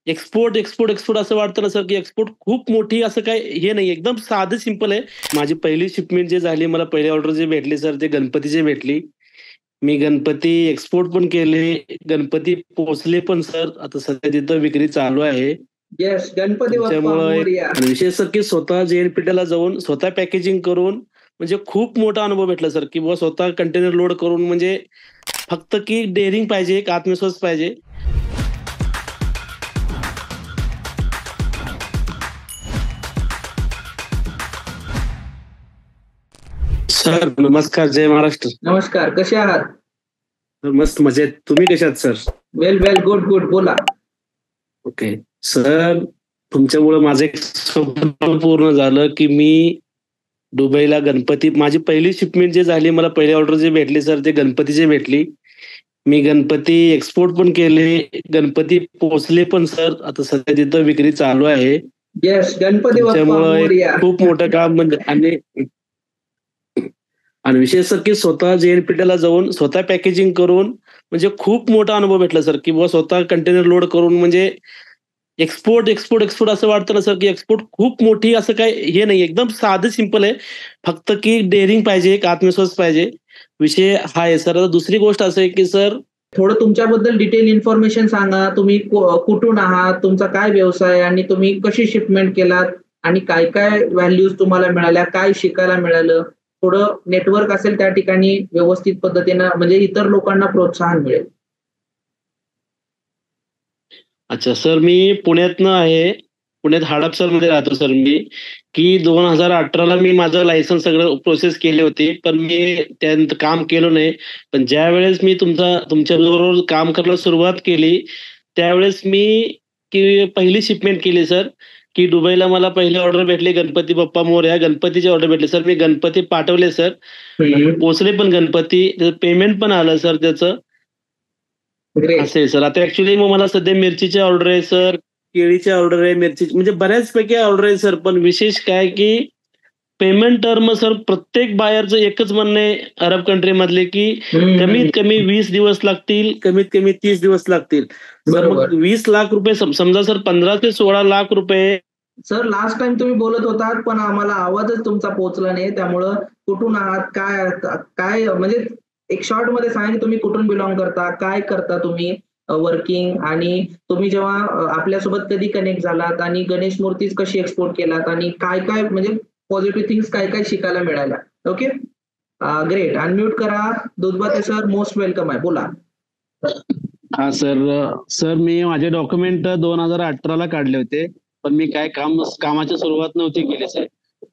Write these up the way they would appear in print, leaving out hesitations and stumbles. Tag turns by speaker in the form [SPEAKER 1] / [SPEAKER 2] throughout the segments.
[SPEAKER 1] Export, export, export असं वाटतं ना सर, की एक्सपोर्ट खूप मोठी असं काही हे नाही. एकदम साधं सिंपल आहे. माझी पहिली शिपमेंट जे झाली, मला पहिली ऑर्डर जे भेटली सर, ते गणपतीची भेटली. मी गणपती एक्सपोर्ट पण केले, गणपती पोहोचले पण सर. आता सध्या तिथं विक्री चालू आहे.
[SPEAKER 2] येस, गणपती बाप्पा
[SPEAKER 1] त्याच्यामुळं एक
[SPEAKER 2] मोरया.
[SPEAKER 1] आणि विशेष सर, की स्वतः जे-एन-पी-टीला जाऊन स्वतः पॅकेजिंग करून म्हणजे खूप मोठा अनुभव भेटला सर, की बुवा स्वतः कंटेनर लोड करून म्हणजे फक्त की डेअरिंग पाहिजे, एक आत्मविश्वास पाहिजे. सर नमस्कार, जय महाराष्ट्र.
[SPEAKER 2] नमस्कार, कसे आहात?
[SPEAKER 1] मस्त मजेत. तुम्ही कसे आहात सर?
[SPEAKER 2] वेल वेल, गुड गुड, बोला.
[SPEAKER 1] ओके. सर तुमच्यामुळं माझं एक स्वप्न पूर्ण झालं, की मी दुबईला गणपती माझी पहिली शिपमेंट जी झाली, मला पहिली ऑर्डर जी भेटली सर, ते गणपतीची भेटली. मी गणपती एक्सपोर्ट पण केले, गणपती पोहोचले पण सर. आता सध्या तिथं विक्री चालू आहे.
[SPEAKER 2] येस, गणपती बाप्पा
[SPEAKER 1] तुमच्यामुळं एक
[SPEAKER 2] मोरया.
[SPEAKER 1] खूप मोठं काम म्हणजे आणि विशेष सर, की स्वतः जे-एन-पी-टीला जाऊन स्वतः पॅकेजिंग करून म्हणजे खूप मोठा अनुभव भेटला सर, की बुवा स्वतः कंटेनर लोड करून म्हणजे एक्सपोर्ट, एक्सपोर्ट, एक्सपोर्ट असं वाटतं ना सर, की एक्सपोर्ट खूप मोठी असं काही हे नाही. एकदम साधं सिंपल आहे. फक्त की डेअरिंग पाहिजे, एक आत्मविश्वास पाहिजे. विषय हा आहे सर. आता दुसरी गोष्ट असं आहे, की सर
[SPEAKER 2] थोडं तुमच्याबद्दल डिटेल इन्फॉर्मेशन सांगा. तुम्ही कुठून आहात? तुमचा काय व्यवसाय आहे आणि तुम्ही कशी शिपमेंट केलात आणि काय-काय व्हॅल्यूज तुम्हाला मिळाल्या? काय शिकायला मिळालं? थोडं नेटवर्क असेल त्या ठिकाणी व्यवस्थित पद्धतीनं म्हणजे इतर लोकांना प्रोत्साहन मिळेल.
[SPEAKER 1] अच्छा सर, मी पुण्यातनं आहे. पुण्यात हडपसरमध्ये राहतो सर मी, की 2018ला मी माझं लायसन्स सगळं प्रोसेस केली होती. पण मी त्यानंतर काम केलं नाही. पण ज्यावेळेस मी तुमच्याबरोबर काम करायला सुरुवात केली, त्यावेळेस मी की पहिली शिपमेंट केली सर, की दुबईला मला पहिली ऑर्डर भेटली गणपती बाप्पा मोरया. गणपतीची ऑर्डर भेटली सर. मी गणपती पाठवले सर. पोहोचले पण गणपती. त्याचं पेमेंट पण आलं सर त्याचं.
[SPEAKER 2] ग्रेट.
[SPEAKER 1] असं आहे सर. आता ॲक्चुअली मग मला सध्या मिरचीची ऑर्डर आहे सर, केळीची ऑर्डर आहे, मिरचीची म्हणजे बऱ्याचपैकी ऑर्डर आहे सर. पण विशेष काय की पेमेंट टर्म सर प्रत्येक बायरचं एकच म्हणणं आहे अरब कंट्रीमधले, की कमीत कमी 20 दिवस लागतील, कमीत कमी 30 दिवस लागतील. सर
[SPEAKER 2] बरोबर.
[SPEAKER 1] मग 20 लाख रुपये समजा सर 15 ते 16 लाख रुपये
[SPEAKER 2] सर लास्ट टाइम तुम्ही बोलत होतात, पण आम्हाला आवाजच तुमचा पोहोचला नाही. त्यामुळं कुठून आहात? काय काय म्हणजे एक शॉर्टमध्ये सांगा, की तुम्ही कुठून बिलॉन्ग करता? काय करता तुम्ही वर्किंग आणि तुम्ही जेव्हा आपल्यासोबत कधी कनेक्ट झालात आणि गणेश मूर्तीच कशी एक्सपोर्ट केलात आणि काय-काय म्हणजे पॉझिटिव्ह थिंग्स काय-काय शिकायला मिळाल्या? ओके. ग्रेट. अनम्यूट करा. दुधबाते सर मोस्ट वेलकम आहे. बोला.
[SPEAKER 1] हां सर. सर मी माझे डॉक्युमेंट 2018ला काढले होते. पण मी काय कामाची सुरुवात नव्हती केली सर.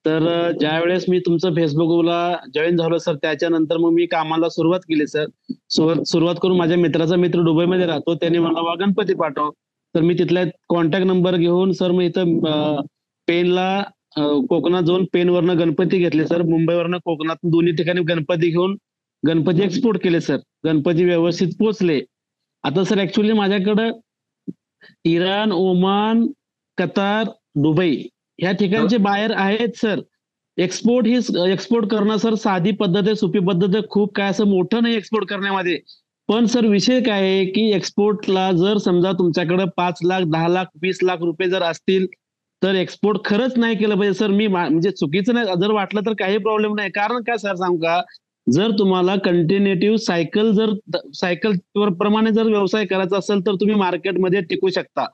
[SPEAKER 1] तर ज्यावेळेस मी तुमचं Facebookला जॉइन झालो सर, त्याच्यानंतर मग मी कामाला सुरुवात केली सर. सुरुवात करून माझ्या मित्राचा मित्र दुबईमध्ये राहतो. त्याने मला "वा गणपती पाठव." तर मी तिथला कॉन्टॅक्ट नंबर घेऊन सर मी इथं पेनला कोकणात जाऊन पेनवरनं गणपती घेतले सर. मुंबईवरनं कोकणात दोन्ही ठिकाणी गणपती घेऊन गणपती एक्सपोर्ट केले सर. गणपती व्यवस्थित पोहोचले. आता सर ॲक्चुअली माझ्याकडं इराण, ओमान, कतार, दुबई ह्या ठिकाणचे बायर आहेत सर. एक्सपोर्ट करणं सर साधी पद्धत आहे, सोपी पद्धत आहे. खूप काय असं मोठं नाही एक्सपोर्ट करण्यामध्ये. पण सर विषय काय आहे, की एक्सपोर्टला जर समजा तुमच्याकडे 5 लाख, 10 लाख, 20 लाख रुपये जर असतील, तर एक्सपोर्ट खरंच नाही केलं पाहिजे सर. मी म्हणजे चुकीचं नाही, जर वाटलं तर काही प्रॉब्लेम नाही. कारण काय सर सांगू का? जर तुम्हाला कंटिन्युटिव्ह सायकल प्रमाणे जर व्यवसाय करायचा असेल, तर तुम्ही मार्केटमध्ये टिकू शकता.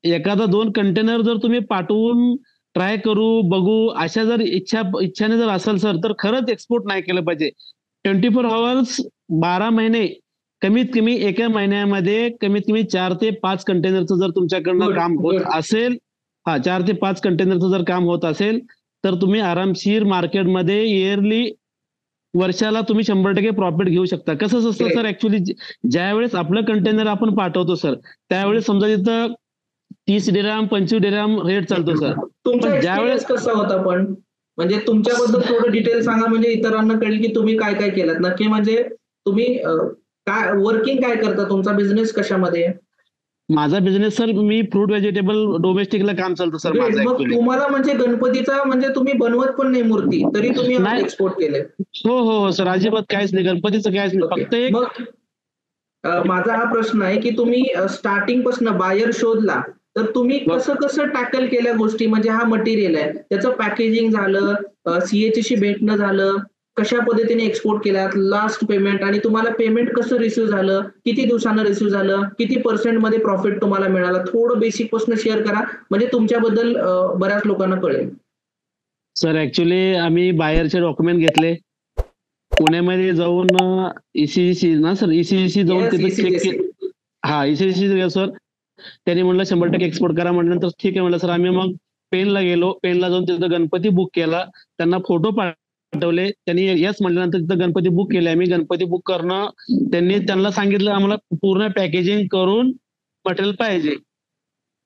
[SPEAKER 1] एखादा 2 कंटेनर जर तुम्ही पाठवून ट्राय करू, बघू अशा जर इच्छाने जर असेल सर, तर खरंच एक्सपोर्ट नाही केलं पाहिजे. 24 हॉवर्स 12 महिने कमीत कमी एका महिन्यामध्ये कमीत कमी 4 ते 5 कंटेनरचं जर तुमच्याकडनं काम होत असेल 4 ते 5 कंटेनरचं जर काम होत असेल, तर तुम्ही आरामशीर मार्केटमध्ये इयरली वर्षाला तुम्ही 100% प्रॉफिट घेऊ शकता. कसं असतं सर ॲक्चुअली ज्यावेळेस आपलं कंटेनर आपण पाठवतो सर, त्यावेळेस समजा तिथं 30 दिरहम 25 दिरहम रेट चालतो सर.
[SPEAKER 2] तुमचा एक्सपिरियन्स कसा होता पण? म्हणजे तुमच्याबद्दल थोडं डिटेल सांगा म्हणजे इतरांना कळेल की तुम्ही काय-काय केलंत. नक्की म्हणजे तुम्ही काय वर्किंग काय करता? तुमचा बिझनेस कशामध्ये आहे?
[SPEAKER 1] माझा बिझनेस सर मी फ्रूट व्हेजिटेबल डोमेस्टिकला काम चालतं सर माझं
[SPEAKER 2] मग
[SPEAKER 1] ॲक्चुअली.
[SPEAKER 2] तुम्हाला म्हणजे गणपतीचा म्हणजे तुम्ही बनवत पण नाही मूर्ती, तरी तुम्ही
[SPEAKER 1] नाही.
[SPEAKER 2] एक्सपोर्ट केले.
[SPEAKER 1] हो सर. अजिबात काहीच नाही. गणपतीचं काहीच नाही.
[SPEAKER 2] ओके.
[SPEAKER 1] फक्त एक
[SPEAKER 2] मग माझा हा प्रश्न आहे की तुम्ही स्टार्टिंग पासून बायर शोधला तर तुम्ही कसं कसं टॅकल केल्या गोष्टी, म्हणजे हा मटेरियल आहे त्याचं पॅकेजिंग झालं, सीएचशी भेटणं झालं, कशा पद्धतीने एक्सपोर्ट केला, लास्ट पेमेंट आणि तुम्हाला पेमेंट कसं रिसिव्ह झालं, किती दिवसानं रिसिव्ह झालं, किती पर्सेंट मध्ये प्रॉफिट तुम्हाला मिळाला, थोडं बेसिक पासून शेअर करा म्हणजे तुमच्याबद्दल बऱ्याच लोकांना कळेल.
[SPEAKER 1] सर ऍक्च्युली आम्ही बाहेरचे डॉक्युमेंट घेतले, पुण्यामध्ये जाऊन ईसीजी ना सर, ईसीजी जाऊन
[SPEAKER 2] Yes,
[SPEAKER 1] तिथं चेक
[SPEAKER 2] ECGC.
[SPEAKER 1] केलं. हा ईसीजी सर, त्यांनी म्हणलं 100% एक्सपोर्ट करा म्हटल्यानंतर ठीक आहे म्हणलं सर. आम्ही मग पेनला गेलो, पेनला जाऊन तिथं गणपती बुक केला, त्यांना फोटो पाठवले, त्यांनी यस म्हटल्यानंतर तिथं गणपती बुक केले. आम्ही गणपती बुक करणं, त्यांना सांगितलं आम्हाला पूर्ण पॅकेजिंग करून मटेरियल पाहिजे.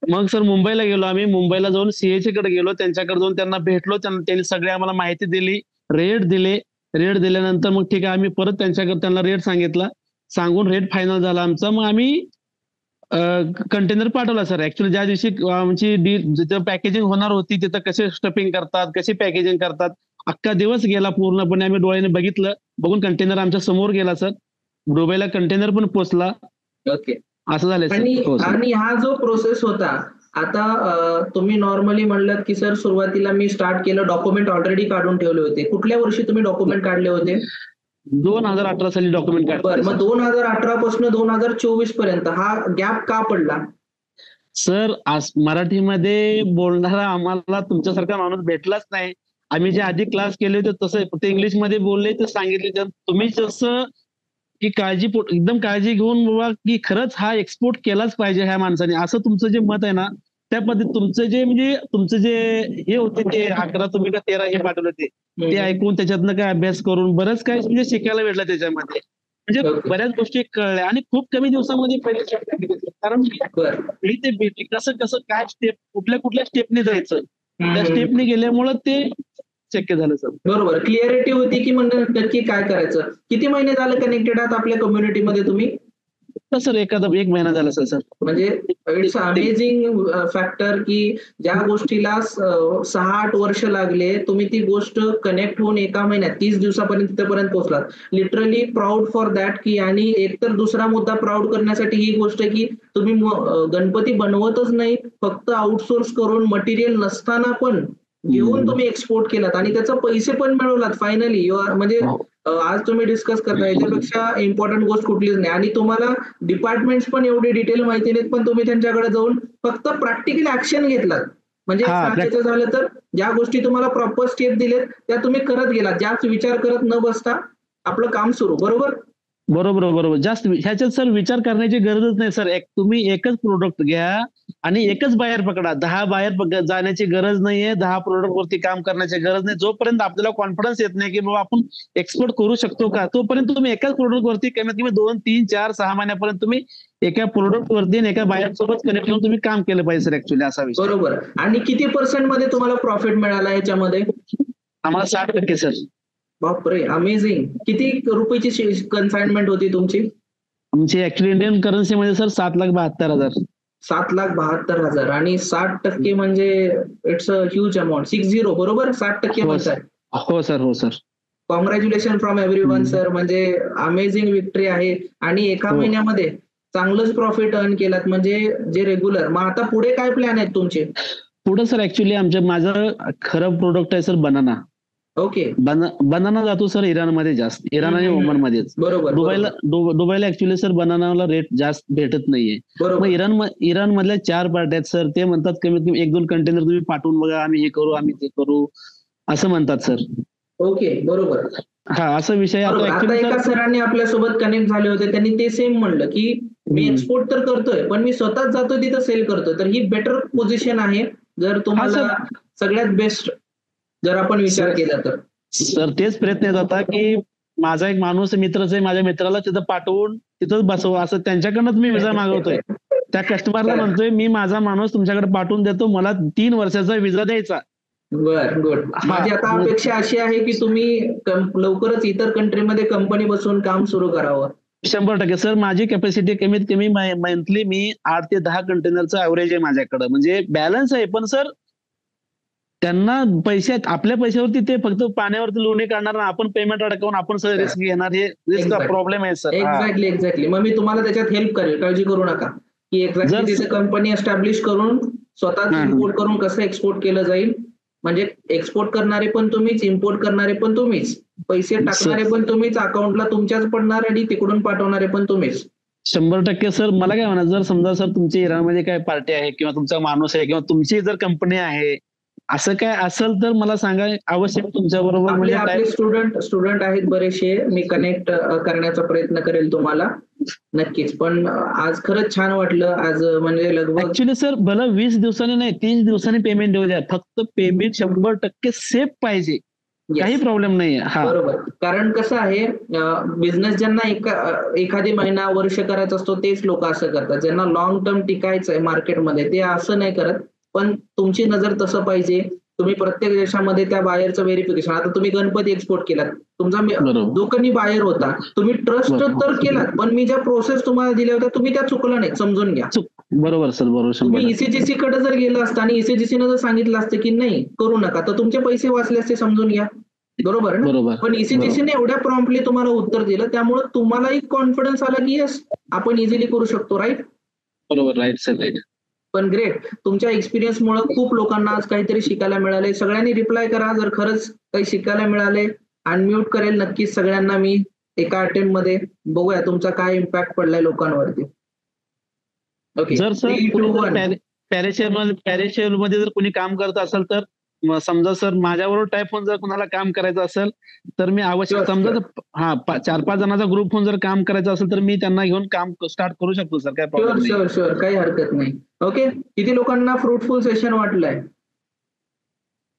[SPEAKER 1] मग सर मुंबईला गेलो आम्ही, मुंबईला जाऊन सीएचे कडे गेलो, त्यांच्याकडे जाऊन त्यांना भेटलो, त्यांनी सगळी आम्हाला माहिती दिली, रेट दिले. रेट दिल्यानंतर मग ठीक आहे आम्ही परत त्यांच्याकडे त्यांना रेट सांगितला, सांगून रेट फायनल झाला आमचा. मग आम्ही कंटेनर पाठवला सर. ऍक्च्युली ज्या दिवशी आमची जिथं पॅकेजिंग होणार होती तिथं कसे स्टफिंग करतात, कशी पॅकेजिंग करतात, अख्खा दिवस गेला पूर्णपणे. आम्ही डोळ्याने बघितलं, बघून कंटेनर आमच्या समोर गेला सर. दुबईला कंटेनर पण पोचला.
[SPEAKER 2] ओके.
[SPEAKER 1] असं झालंय सर. हो सर.
[SPEAKER 2] आणि हा जो प्रोसेस होता, आता तुम्ही नॉर्मली म्हणलात की सर सुरुवातीला मी स्टार्ट केलं, डॉक्युमेंट ऑलरेडी काढून ठेवले होते. कुठल्या वर्षी तुम्ही डॉक्युमेंट काढले होते?
[SPEAKER 1] 2018 साली डॉक्युमेंट
[SPEAKER 2] बरं,
[SPEAKER 1] काढले
[SPEAKER 2] मग
[SPEAKER 1] सर.
[SPEAKER 2] 2018 पासून 2024 पर्यंत हा गॅप का पडला?
[SPEAKER 1] सर मराठीमध्ये बोलणारा आम्हाला तुमच्यासारखा माणूस भेटलाच नाही. आम्ही जे आधी क्लास केले होते तसं फक्त इंग्लिशमध्ये बोलले तर सांगितले, तर तुम्ही जसं की एकदम काळजी घेऊन बाबा की खरंच हा एक्सपोर्ट केलाच पाहिजे ह्या माणसाने, असं तुमचं जे मत आहे ना, त्या पद्धतीत तुमचं जे हे होते ते 11 तुम्ही का 13 हे पाठवलं ते ऐकून त्याच्यातनं काय अभ्यास करून बरंच काय म्हणजे शिकायला भेटलं त्याच्यामध्ये. म्हणजे
[SPEAKER 2] ओके.
[SPEAKER 1] बऱ्याच गोष्टी कळल्या आणि खूप कमी दिवसामध्ये पहिले, कारण
[SPEAKER 2] बरं.
[SPEAKER 1] ते भेटली कसं कसं काय स्टेप, कुठल्या स्टेपने जायचं, त्या स्टेपने गेल्यामुळं ते शक्य झालं सर.
[SPEAKER 2] बरोबर. क्लिअरिटी होती की म्हणजे नक्की काय करायचं. किती महिने झाले कनेक्टेड आहात आपल्या कम्युनिटीमध्ये तुम्ही?
[SPEAKER 1] सर एक महिना झाला सर.
[SPEAKER 2] म्हणजे इट्स अमेझिंग फॅक्टर की ज्या गोष्टीला 6-8 वर्ष लागले, तुम्ही ती गोष्ट कनेक्ट होऊन एका महिन्यात 30 दिवसापर्यंत तिथपर्यंत पोहोचलात. Literally proud for that. की आणि एकतर दुसरा मुद्दा प्राऊड करण्यासाठी ही गोष्ट की तुम्ही गणपती बनवतच नाही, फक्त आउटसोर्स करून मटेरियल नसताना पण घेऊन तुम्ही एक्सपोर्ट केलात आणि त्याचे पैसे पण मिळवलात फायनली. म्हणजे आज तुम्ही डिस्कस करता याच्यापेक्षा इम्पॉर्टंट गोष्ट कुठलीच नाही. आणि तुम्हाला डिपार्टमेंट्स पण एवढे डिटेल माहिती नाहीत, पण तुम्ही त्यांच्याकडे जाऊन फक्त प्रॅक्टिकल ऍक्शन घेतलात. म्हणजे सांगायचं झालं तर ज्या गोष्टी तुम्हाला प्रॉपर स्टेप दिलेत त्या तुम्ही करत गेलात, जास्त विचार करत न बसता आपलं काम सुरू. बरोबर?
[SPEAKER 1] बरोबर. जास्त ह्याच्यात सर विचार करण्याची गरजच नाही सर. तुम्ही एकच प्रोडक्ट घ्या आणि एकच बायर पकडा. 10 बायर जाण्याची गरज नाहीये, 10 प्रोडक्ट वरती काम करण्याची गरज नाही. जोपर्यंत आपल्याला कॉन्फिडन्स येत नाही की बाबा आपण एक्सपोर्ट करू शकतो का, तोपर्यंत तुम्ही एकाच प्रोडक्ट वरती कमीत कमी 2, 3, 4, 6 महिन्यापर्यंत तुम्ही एका प्रोडक्ट वरती आणि एका बायर सोबत कनेक्ट होऊन तुम्ही काम केलं पाहिजे सर. ऍक्च्युली असा विषय.
[SPEAKER 2] बरोबर. आणि किती पर्सेंट मध्ये तुम्हाला प्रॉफिट मिळाला याच्यामध्ये?
[SPEAKER 1] आम्हाला 60% सर.
[SPEAKER 2] बापरे, अमेझिंग. किती रुपयाची कन्साइनमेंट होती तुमची?
[SPEAKER 1] आमची ऍक्च्युली इंडियन करन्सीमध्ये सर 7,72,000.
[SPEAKER 2] 7,72,000 आणि 60% म्हणजे इट्स अ ह्यूज अमाऊंट. 60 बरोबर? 60% म्हणताय.
[SPEAKER 1] हो sir.
[SPEAKER 2] Congratulation from everyone sir. म्हणजे अमेझिंग विक्ट्री आहे आणि एका महिन्यामध्ये चांगलंच प्रॉफिट अर्न केलात म्हणजे जे रेग्युलर. मग आता पुढे काय प्लॅन आहेत तुमचे?
[SPEAKER 1] पुढे सर ऍक्च्युली माझं खरं प्रोडक्ट आहे सर बनाना.
[SPEAKER 2] ओके.
[SPEAKER 1] बनाना जातो सर इराणमध्ये जास्त, इराण आणि ओमान मध्येच.
[SPEAKER 2] बरोबर.
[SPEAKER 1] दुबईला ऍक्च्युली सर बनानाला रेट जास्त भेटत नाहीये. मग इराण मधल्या 4 पार्ट्या आहेत सर. ते म्हणतात कमीत कमी 1-2 कंटेनर तुम्ही पाठवून बघा, आम्ही हे करू, आम्ही ते करू, असं म्हणतात सर.
[SPEAKER 2] ओके. बरोबर.
[SPEAKER 1] हा असा विषय.
[SPEAKER 2] आता एका सरांनी आपल्यासोबत कनेक्ट झाले होते, त्यांनी ते सेम म्हणलं की मी एक्सपोर्ट तर करतोय पण मी स्वतःच जातोय तिथं सेल करतोय. तर ही बेटर पोझिशन आहे जर तुम्हाला सगळ्यात बेस्ट जर आपण विचार केला तर.
[SPEAKER 1] सर तेच प्रयत्न येत होता की माझा एक माणूस मित्रच आहे, माझ्या मित्राला तिथं पाठवून तिथंच बसव, असं त्यांच्याकडनंच मी विजा मागवतोय. त्या कस्टमरला म्हणतोय मी माझा माणूस तुमच्याकडे पाठवून देतो, मला 3 वर्षाचा विजा द्यायचा.
[SPEAKER 2] बर, गुड. माझी आता अपेक्षा अशी आहे की तुम्ही लवकरच इतर कंट्रीमध्ये कंपनी बसून काम सुरू करावं.
[SPEAKER 1] 100% सर. माझी कॅपॅसिटी कमीत कमी मंथली मी 8 ते 10 कंटेनरचं ऍव्हरेज आहे माझ्याकडे. म्हणजे बॅलन्स आहे पण सर त्यांना पैसे आपल्या पैशावरती ते फक्त पाण्यावरती लोणी काढणार आणि आपण पेमेंट अडकवून आपण सगळं रिस्क घेणार, हे रिस्क
[SPEAKER 2] Exactly.
[SPEAKER 1] प्रॉब्लेम आहे सर.
[SPEAKER 2] एक्झॅक्टली मग मी तुम्हाला त्याच्यात हेल्प करेल, काळजी करू नका की एक्झॅक्टली तिथे कंपनी एस्टॅब्लिश करून स्वतःच इम्पोर्ट करून कसं एक्सपोर्ट केलं जाईल. म्हणजे एक्सपोर्ट करणारे पण तुम्हीच, इम्पोर्ट करणारे पण तुम्हीच, पैसे टाकणारे पण तुम्हीच, अकाउंटला तुमच्याच पडणार आणि तिकडून पाठवणारे पण तुम्हीच.
[SPEAKER 1] 100% सर. मला काय म्हणा, जर समजा सर तुमच्या इराणमध्ये काय पार्टी आहे किंवा तुमचा माणूस आहे किंवा तुमची जर कंपनी आहे असं काय असेल तर मला सांगा, अवश्य तुमच्या बरोबर
[SPEAKER 2] आपले
[SPEAKER 1] म्हणजे
[SPEAKER 2] स्टुडंट आहेत बरेचसे, मी कनेक्ट करण्याचा प्रयत्न करेल तुम्हाला नक्कीच. पण आज खरंच छान वाटलं. आज म्हणजे लगभग
[SPEAKER 1] ऍक्च्युली सर भलं 20 दिवसांनी नाही 30 दिवसांनी पेमेंट देऊ द्या, फक्त पेमेंट 100% सेफ पाहिजे. काही प्रॉब्लेम नाही.
[SPEAKER 2] बरोबर. कारण कसं आहे, बिझनेस ज्यांना एखादी महिना वर्ष करायचा असतो तेच लोक असं करतात. ज्यांना लॉंग टर्म टिकायचं आहे मार्केटमध्ये ते असं नाही करत. पण तुमची नजर तसं पाहिजे. तुम्ही प्रत्येक देशामध्ये त्या बायरचं व्हेरिफिकेशन, आता तुम्ही गणपती एक्सपोर्ट केलात, तुमचा जो कोणी बायर होता तुम्ही ट्रस्ट तर केलात, पण मी ज्या प्रोसेस तुम्हाला दिल्या होत्या तुम्ही त्या चुकला नाही, समजून घ्या.
[SPEAKER 1] बरोबर सर, बरोबर.
[SPEAKER 2] तुम्ही ईसीजीसी कडे जर गेलं असतं आणि ईसीजीसीनं जर सांगितलं असतं की नाही करू नका, तर तुमचे पैसे वाचले असते, समजून घ्या. बरोबर ना?
[SPEAKER 1] बरोबर.
[SPEAKER 2] पण ईसीजीसीने एवढ्या प्रॉम्प्टली तुम्हाला उत्तर दिलं, त्यामुळे तुम्हालाही कॉन्फिडन्स आला की येस आपण इझिली करू शकतो. राईट?
[SPEAKER 1] बरोबर. Right sir, right.
[SPEAKER 2] पण ग्रेट, तुमच्या एक्सपिरियन्समुळे खूप लोकांना आज काहीतरी शिकायला मिळाले. सगळ्यांनी रिप्लाय करा जर खरंच काही शिकायला मिळाले. अनम्यूट करेल नक्कीच सगळ्यांना मी एका अटेम्प्ट मध्ये. बघूया तुमचा काय इम्पॅक्ट पडलाय लोकांवरती. ओके.
[SPEAKER 1] जर सर पॅरेशेअर मध्ये जर कोणी काम करत असेल तर समजा सर माझ्याबरोबर टाईप होऊन जर कोणाला काम करायचं असेल तर मी आवश्यक समजा 4-5 जणांचा ग्रुप होऊन जर काम करायचं असेल तर मी त्यांना घेऊन काम स्टार्ट करू शकतो सर. काय प्रॉब्लेम नाही.
[SPEAKER 2] शुअर, काही हरकत नाही. ओके. किती लोकांना फ्रुटफुल सेशन वाटलंय?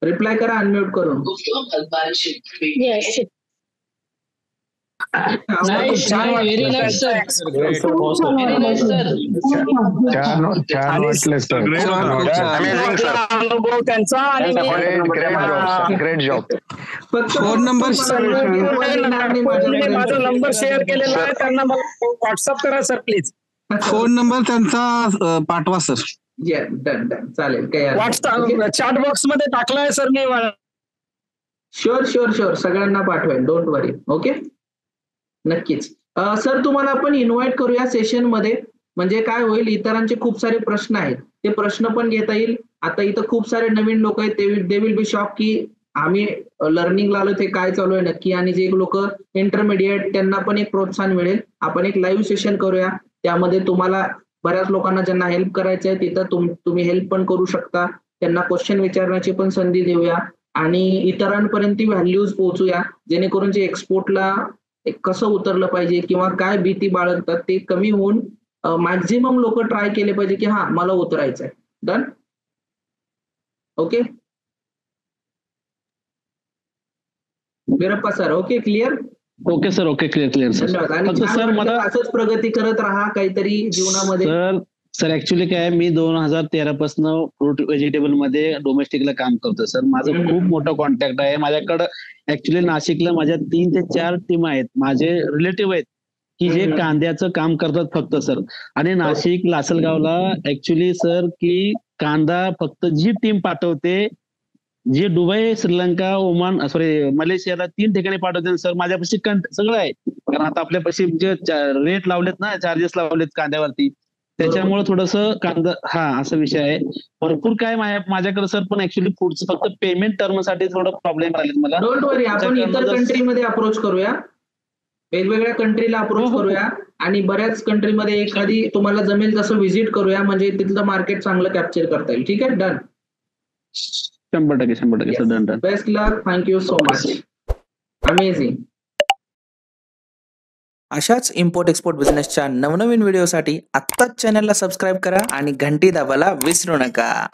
[SPEAKER 2] रिप्लाय करा अनम्यूट करून.
[SPEAKER 3] Very nice sir.
[SPEAKER 4] छान वाटलं सर.
[SPEAKER 3] अनुभव त्यांचा आणि
[SPEAKER 4] ग्रेट जॉब.
[SPEAKER 2] फोन नंबर
[SPEAKER 3] माझा नंबर शेअर केलेला आहे, त्यांना मला व्हॉट्सअप करा सर प्लीज.
[SPEAKER 5] फोन नंबर त्यांचा पाठवा सर.
[SPEAKER 2] डन चालेल.
[SPEAKER 3] व्हॉट्सअप चॅट बॉक्स मध्ये टाकलाय सर मी.
[SPEAKER 2] शुअर सगळ्यांना पाठवेल, डोंट वरी. ओके, नक्कीच. सर तुम्हाला आपण इन्व्हाइट करूया सेशन मध्ये. म्हणजे काय होईल, इतरांचे खूप सारे प्रश्न आहेत, ते प्रश्न पण घेता येईल. आता इथं खूप सारे नवीन लोक आहेत, दे विल बी शॉक की आम्ही लर्निंगला आलो ते काय चालू आहे नक्की. आणि जे लोक इंटरमिडिएट त्यांना पण एक प्रोत्साहन मिळेल. आपण एक लाईव्ह सेशन करूया, त्यामध्ये तुम्हाला बऱ्याच लोकांना ज्यांना हेल्प करायचं आहे तिथं तुम्ही हेल्प पण करू शकता. त्यांना क्वेश्चन विचारण्याची पण संधी देऊया आणि इतरांपर्यंत ती व्हॅल्यूज पोहोचूया, जेणेकरून जे एक्सपोर्टला कसं उतरलं पाहिजे किंवा काय भीती बाळगतात ते कमी होऊन मॅक्झिमम लोक ट्राय केले पाहिजे की हा मला उतरायचंय. Done? Okay Veerappa sir. Okay, clear?
[SPEAKER 1] Okay sir. Okay, clear sir.
[SPEAKER 2] धन्यवाद. आणि सर मला असंच प्रगती करत राहा काहीतरी जीवनामध्ये.
[SPEAKER 1] सर ऍक्च्युली काय, मी 2013 पासून फ्रूट व्हेजिटेबल मध्ये डोमेस्टिकला काम करतो सर. माझं खूप मोठं कॉन्टॅक्ट आहे. माझ्याकडं ऍक्च्युली नाशिकला माझ्या 3 ते 4 टीम आहेत, माझे रिलेटिव्ह आहेत की जे कांद्याचं काम करतात फक्त सर. आणि नाशिक लासलगावला ऍक्च्युली सर की कांदा फक्त जी टीम पाठवते, जे दुबई, श्रीलंका, ओमान, मलेशियाला 3 ठिकाणी पाठवते सर. माझ्यापाशी सगळं आहे, कारण आता आपल्यापाशी जे रेट लावलेत ना, चार्जेस लावलेत कांद्यावरती, त्याच्यामुळे थोडस कांदा असा विषय आहे. भरपूर काय माझ्याकडे सर. पण ऍक्च्युली पुढचं फक्त पेमेंट टर्मसाठी थोडं प्रॉब्लेम आले मला.
[SPEAKER 2] डोंट वरी, आपण इतर कंट्रीमध्ये अप्रोच करूया, वेगवेगळ्या कंट्रीला अप्रोच करूया आणि बऱ्याच कंट्रीमध्ये एखादी तुम्हाला जमेल तसं व्हिजिट करूया, म्हणजे तिथलं मार्केट चांगलं कॅप्चर करता येईल. ठीक आहे? Done?
[SPEAKER 1] 100% sir. Done.
[SPEAKER 2] Best luck. Thank you so much. Amazing.
[SPEAKER 6] अशाच इम्पोर्ट एक्सपोर्ट बिझनेसच्या नवनवीन व्हिडिओसाठी आत्ताच चॅनलला सबस्क्राईब करा आणि घंटी दाबायला विसरू नका.